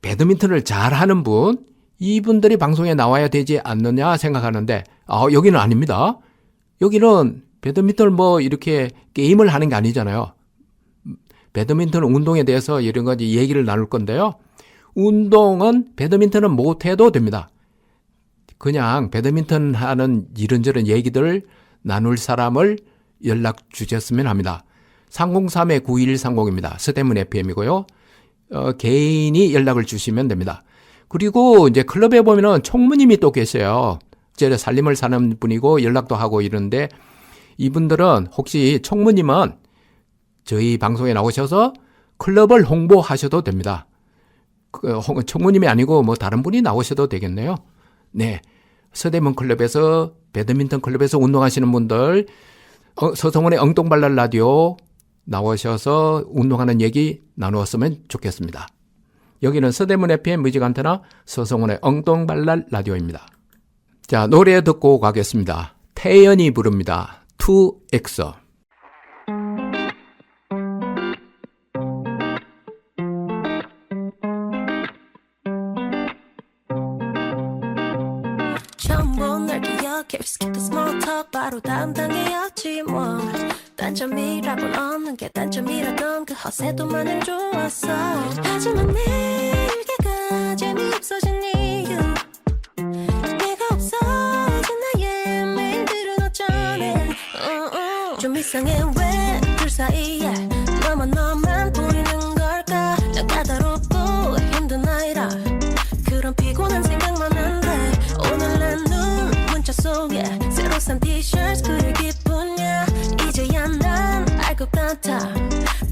배드민턴을 잘하는 분, 이분들이 방송에 나와야 되지 않느냐 생각하는데, 여기는 아닙니다. 여기는 배드민턴을 뭐 이렇게 게임을 하는 게 아니잖아요. 배드민턴 운동에 대해서 이런 가지 얘기를 나눌 건데요. 운동은 배드민턴은 못해도 됩니다. 그냥 배드민턴 하는 이런저런 얘기들을 나눌 사람을 연락 주셨으면 합니다. 303-9130입니다. 서대문 FM이고요. 개인이 연락을 주시면 됩니다. 그리고 이제 클럽에 보면은 총무님이 또 계세요. 제가 살림을 사는 분이고 연락도 하고 이러는데, 이분들은 혹시 총무님은 저희 방송에 나오셔서 클럽을 홍보하셔도 됩니다. 총무님이 아니고 뭐 다른 분이 나오셔도 되겠네요. 네, 서대문 클럽에서 배드민턴 클럽에서 운동하시는 분들 서성원의 엉뚱발랄 라디오 나오셔서 운동하는 얘기 나누었으면 좋겠습니다. 여기는 서대문 FM 뮤직 안테나 서성원의 엉뚱발랄 라디오입니다. 자, 노래 듣고 가겠습니다. 태연이 부릅니다. 2X. 처음 본 날 기억해 Skip the small talk 바로 다음 단계였지 뭐 단점이라곤 없는 게 단점이라던 그 허세도 마냥 좋았어 하지만 내일가 재미없어진 이유 내가 없어진 나의 메인들은 어쩌네 좀 이상해 왜 둘 사이에 너만 보이는 걸까 난 까다롭고 힘든 나이라 그런 피곤한 생각만 한데 오늘 내 눈 문자 속에 새로 산 티셔츠 그릴 기분이야 이제야 난 알 것 같아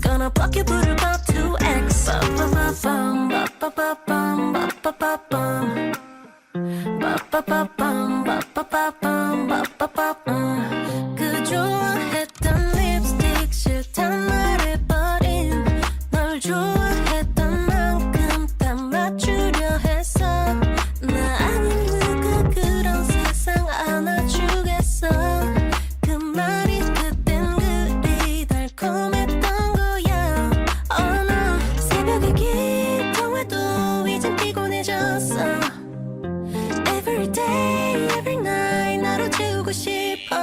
Gonna block you 부를 법 2X 빠빠빠밤 빠빠빠밤 빠빠빠밤 빠빠빠밤 빠빠빠밤 빠빠빠밤 그 좋아했던 립스틱 싫단 말해버린 널 좋아했던 만큼 다 맞추려 했어 나 아닌 누가 그런 세상 안아주겠어 그 말이 그땐 그리 달콤했던 거야 Oh no 새벽에 기통해도 이젠 피곤해졌어 Every day, every night 나로 채우고 싶어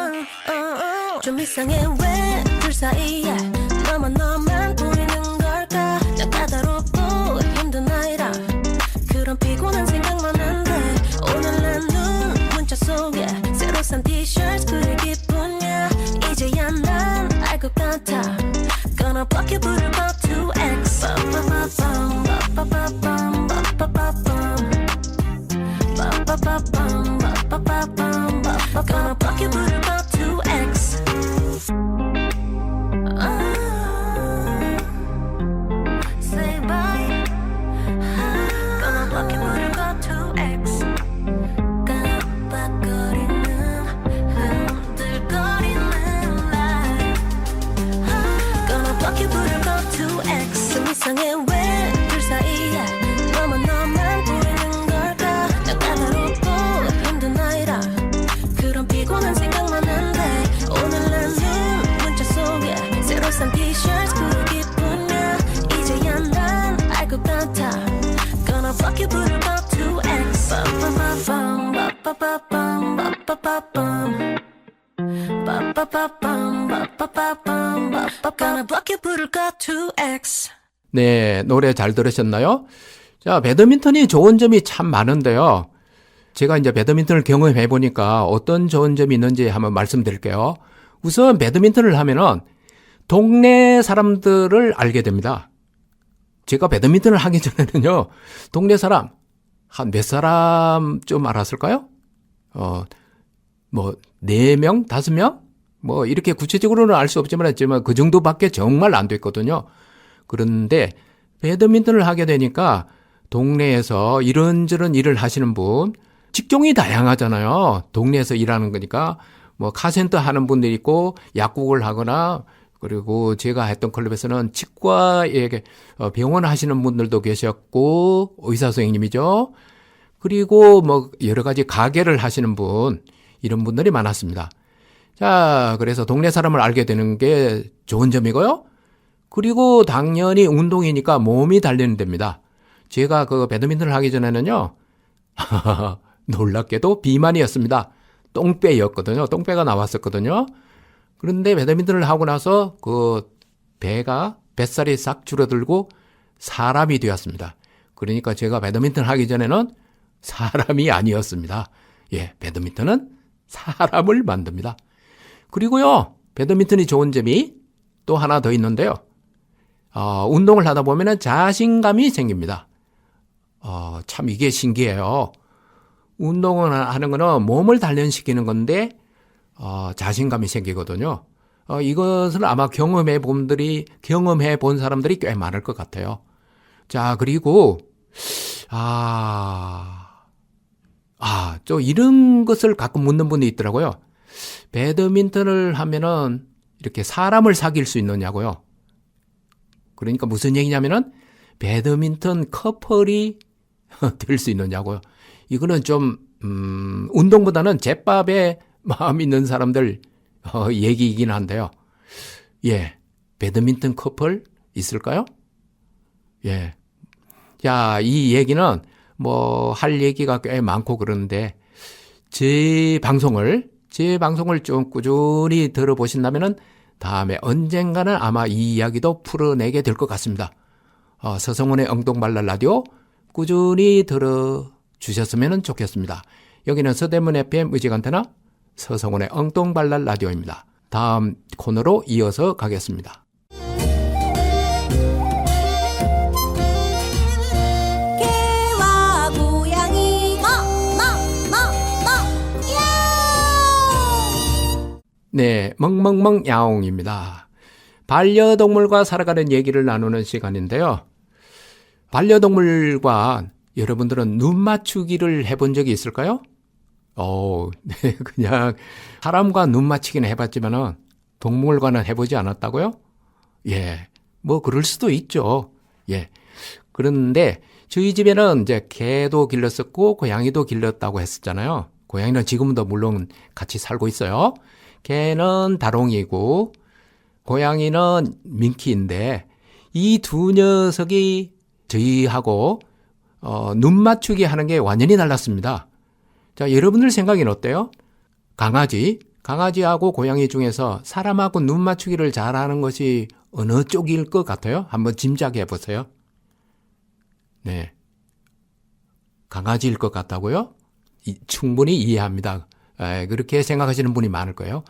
좀 이상해 왜 둘 사이에 너만 보이는 걸까 난 까다롭고 힘든 나이라 그런 피곤한 생각만 한데 오늘 내 눈 문자 속에 새로 산 티셔츠 그릴 기분이야 이제야 난 알 것 같아 Gonna block you 부를 법 2X 빠빠빠밤 빠빠빠밤 빠빠빠밤 빠빠빠밤 빠빠빠밤 Gonna block you 부를 법 2X Say bye Gonna block you 부를 법 2X 깜빡거리는 흔들거리는 light Gonna block you 부를 법 2X 좀 이상해 왜 둘 사이에 너만 보이는 걸까 난 까다롭고 힘든 나이라 그런 피곤한 생각만 한데 오늘 내 눈 문자 속에 새로 산 티셔츠 그 기분이야 이제야 난 알 것 같아 Gonna block you 부를 법 2X 빠빠빠밤 빠빠빠밤 빠빠빠밤 빠빠빠밤 빠빠빠밤 Gonna block you 부를 법 2X 네, 노래 잘 들으셨나요? 자, 배드민턴이 좋은 점이 참 많은데요. 제가 이제 배드민턴을 경험해 보니까 어떤 좋은 점이 있는지 한번 말씀드릴게요. 우선 배드민턴을 하면은 동네 사람들을 알게 됩니다. 제가 배드민턴을 하기 전에는요, 동네 사람, 한 몇 사람 좀 알았을까요? 뭐, 4명, 5명? 뭐, 이렇게 구체적으로는 알 수 없지만 그 정도밖에 정말 안 됐거든요. 그런데 배드민턴을 하게 되니까 동네에서 이런저런 일을 하시는 분, 직종이 다양하잖아요. 동네에서 일하는 거니까 뭐 카센터 하는 분들이 있고 약국을 하거나 그리고 제가 했던 클럽에서는 치과에 병원 하시는 분들도 계셨고 의사 선생님이죠. 그리고 뭐 여러 가지 가게를 하시는 분 이런 분들이 많았습니다. 자, 그래서 동네 사람을 알게 되는 게 좋은 점이고요. 그리고 당연히 운동이니까 몸이 단련이 됩니다. 제가 그 배드민턴을 하기 전에는요. 놀랍게도 비만이었습니다. 똥배였거든요. 똥배가 나왔었거든요. 그런데 배드민턴을 하고 나서 그 뱃살이 싹 줄어들고 사람이 되었습니다. 그러니까 제가 배드민턴 하기 전에는 사람이 아니었습니다. 예, 배드민턴은 사람을 만듭니다. 그리고요, 배드민턴이 좋은 점이 또 하나 더 있는데요. 운동을 하다 보면은 자신감이 생깁니다. 참 이게 신기해요. 운동을 하는 거는 몸을 단련시키는 건데, 자신감이 생기거든요. 이것을 아마 경험해 본 사람들이 꽤 많을 것 같아요. 자, 그리고, 또 이런 것을 가끔 묻는 분이 있더라고요. 배드민턴을 하면은 이렇게 사람을 사귈 수 있느냐고요. 그러니까 무슨 얘기냐면은 배드민턴 커플이 될 수 있느냐고요. 이거는 좀 운동보다는 제밥에 마음 있는 사람들 얘기이긴 한데요. 예, 배드민턴 커플 있을까요? 예. 자, 이 얘기는 뭐 할 얘기가 꽤 많고 그러는데 제 방송을 좀 꾸준히 들어보신다면은 다음에 언젠가는 아마 이 이야기도 풀어내게 될 것 같습니다. 서성훈의 엉뚱발랄 라디오 꾸준히 들어주셨으면 좋겠습니다. 여기는 서대문 FM 의지간테나 서성훈의 엉뚱발랄 라디오입니다. 다음 코너로 이어서 가겠습니다. 개와 고양이 네, 멍멍멍 야옹입니다. 반려동물과 살아가는 얘기를 나누는 시간인데요. 반려동물과 여러분들은 눈 맞추기를 해본 적이 있을까요? 네, 그냥 사람과 눈 맞추기는 해봤지만은 동물과는 해보지 않았다고요? 예, 뭐 그럴 수도 있죠. 예, 그런데 저희 집에는 이제 개도 길렀었고 고양이도 길렀다고 했었잖아요. 고양이는 지금도 물론 같이 살고 있어요. 개는 다롱이고 고양이는 민키인데 이 두 녀석이 저희하고 눈 맞추기 하는 게 완전히 달랐습니다. 자, 여러분들 생각엔 어때요? 강아지하고 고양이 중에서 사람하고 눈 맞추기를 잘하는 것이 어느 쪽일 것 같아요? 한번 짐작해 보세요. 네, 강아지일 것 같다고요? 충분히 이해합니다. 그렇게 생각하시는 분이 많을 거예요.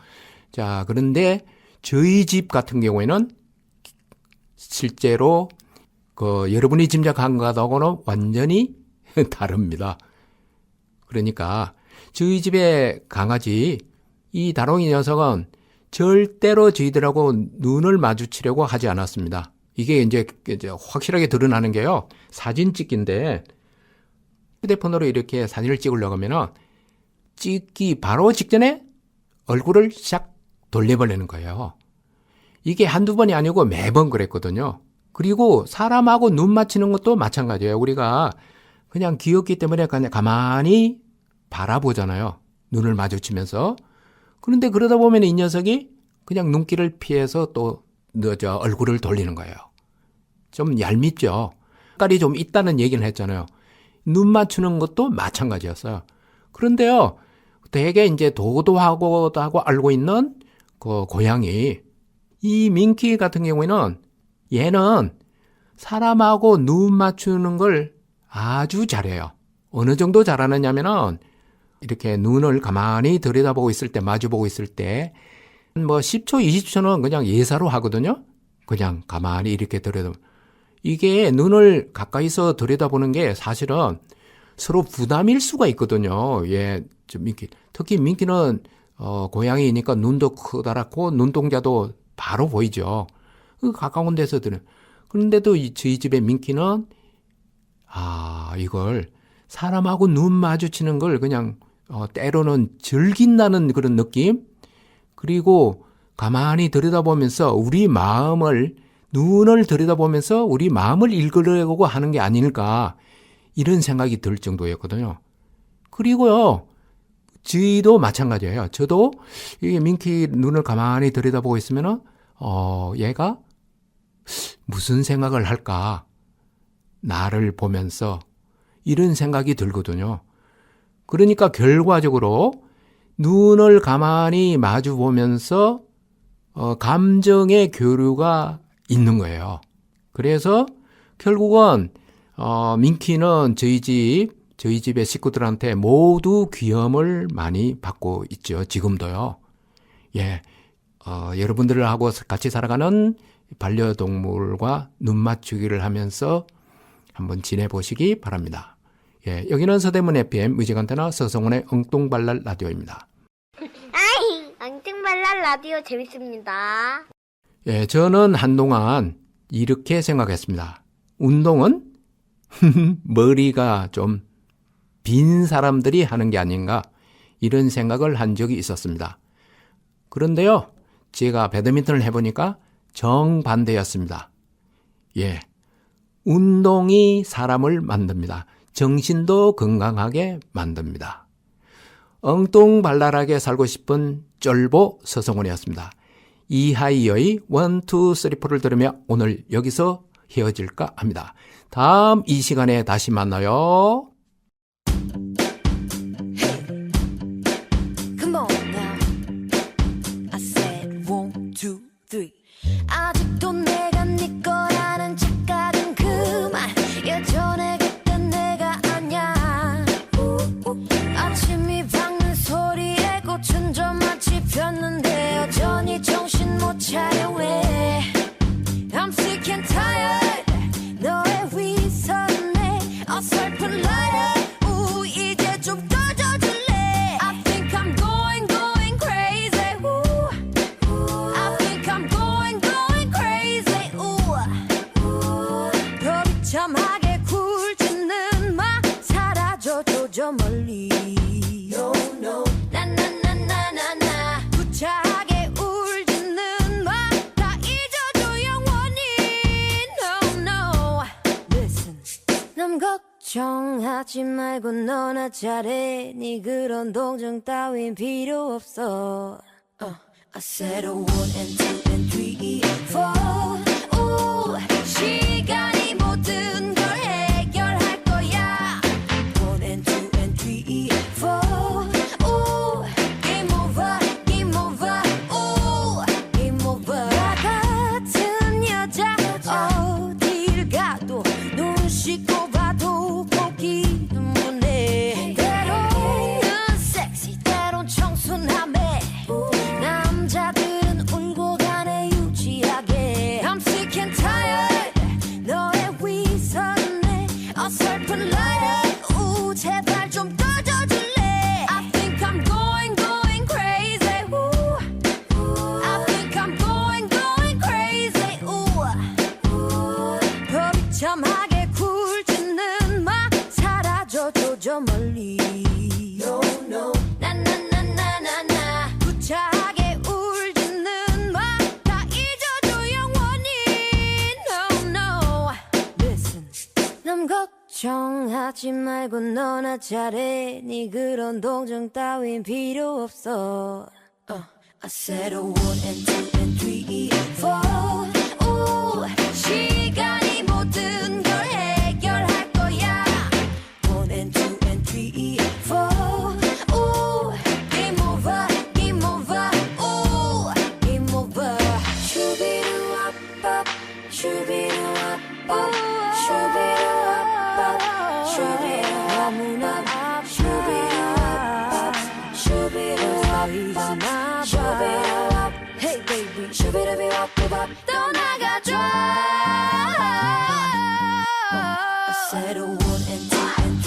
자, 그런데 저희 집 같은 경우에는 실제로 여러분이 짐작한 것하고는 완전히 다릅니다. 그러니까 저희 집의 강아지 이 다롱이 녀석은 절대로 저희들하고 눈을 마주치려고 하지 않았습니다. 이게 이제 확실하게 드러나는 게요. 사진 찍기인데 휴대폰으로 이렇게 사진을 찍으려고 하면은 찍기 바로 직전에 얼굴을 샥 돌려버리는 거예요. 이게 한두 번이 아니고 매번 그랬거든요. 그리고 사람하고 눈 맞추는 것도 마찬가지예요. 우리가 그냥 귀엽기 때문에 그냥 가만히 바라보잖아요. 눈을 마주치면서. 그런데 그러다 보면 이 녀석이 그냥 눈길을 피해서 또 얼굴을 돌리는 거예요. 좀 얄밉죠. 색깔이 좀 있다는 얘기는 했잖아요. 눈 맞추는 것도 마찬가지였어요. 그런데요, 되게 이제 도도하고 알고 있는 그 고양이, 이 민키 같은 경우에는 얘는 사람하고 눈 맞추는 걸 아주 잘해요. 어느 정도 잘하느냐면은 이렇게 눈을 가만히 들여다보고 있을 때, 마주보고 있을 때, 뭐 10초, 20초는 그냥 예사로 하거든요. 그냥 가만히 이렇게 이게 눈을 가까이서 들여다보는 게 사실은 서로 부담일 수가 있거든요. 예, 민키. 특히 민키는 고양이니까 눈도 커다랗고 눈동자도 바로 보이죠. 가까운 데서 그런데도 저희 집의 민키는 이걸 사람하고 눈 마주치는 걸 그냥 때로는 즐긴다는 그런 느낌? 그리고 가만히 들여다보면서 눈을 들여다보면서 우리 마음을 읽으려고 하는 게 아닐까, 이런 생각이 들 정도였거든요. 그리고요, 저희도 마찬가지예요. 저도 이 민키 눈을 가만히 들여다보고 있으면은 얘가 무슨 생각을 할까? 나를 보면서 이런 생각이 들거든요. 그러니까 결과적으로 눈을 가만히 마주 보면서 감정의 교류가 있는 거예요. 그래서 결국은 민키는 저희 집의 식구들한테 모두 귀염을 많이 받고 있죠. 지금도요. 예, 여러분들하고 같이 살아가는 반려동물과 눈 맞추기를 하면서 한번 지내보시기 바랍니다. 예, 여기는 서대문 FM 의지간테나 서성훈의 엉뚱발랄 라디오입니다. 엉뚱발랄 라디오 재밌습니다. 예, 저는 한동안 이렇게 생각했습니다. 운동은 머리가 좀 빈 사람들이 하는 게 아닌가 이런 생각을 한 적이 있었습니다. 그런데요, 제가 배드민턴을 해보니까 정반대였습니다. 예, 운동이 사람을 만듭니다. 정신도 건강하게 만듭니다. 엉뚱발랄하게 살고 싶은 쫄보 서성원이었습니다. 이하이어의 1, 2, 3, 4를 들으며 오늘 여기서 헤어질까 합니다. 다음 이 시간에 다시 만나요. Come on now. I said 1, 2, 3. 아직도 내가 네 거라는 착각은 그만. 예전에 그땐 내가 아냐. 아침이 밝는 소리에 꽃은 저마치 폈는데 여전히 정신 못 차려 왜. I'm sick and tired. 너의 위선에 어설픈 liar. 이제 좀 꺼져줄래. I think I'm going crazy. I think I'm going crazy. 별이참하게 굴지는 마. 사라져줘 저 멀리. No no. 나나나나나나. 구차하게 울지는 마. 다 잊어줘 영원히. No no. Listen. 남 걱정하지 말고 너나 잘해. 네 그런 동정 따윈 필요 없어. I said 1 and 2 and 3, 4. 오, 시간이 모든 걸 해결할 거야. 1 and 2 and 3, 4. 오, game over, game over. 오, game over. 나 같은 여자 어딜 가도 눈 씻고 봐도 보기 눈물내. 때로는 섹시 때론 청순함에 남자들은 울고 가네 유치하게. I'm sick and tired. 너의 위선에 어설픈 liar. 제발 좀 꺼져줄래. I think I'm going crazy. I think I'm going crazy. 별이참하게 굴지는 마. 사라져줘 저 멀리. No no. 나나나나나나. 구차하게 울지는 마. 다 잊어줘 영원히. No no. Listen. 남 걱정하지 말고 너나 잘해. 네 그런 동정 따윈 필요 없어. I said 1 and 2 and 3, 4. 오, 시간이 모든 걸 해결할 거야. 1 and 2 and 3, 4. 오, game over, game over. 오, game over. 슈비루아빠, 슈비루아빠, 슈비루아빠, 슈비루. 너무나 슈비루아빠, 슈비루아빠, 슈비루아빠. Hey baby, 슈비루아빠. 떠나가줘. I said 1 and 2 and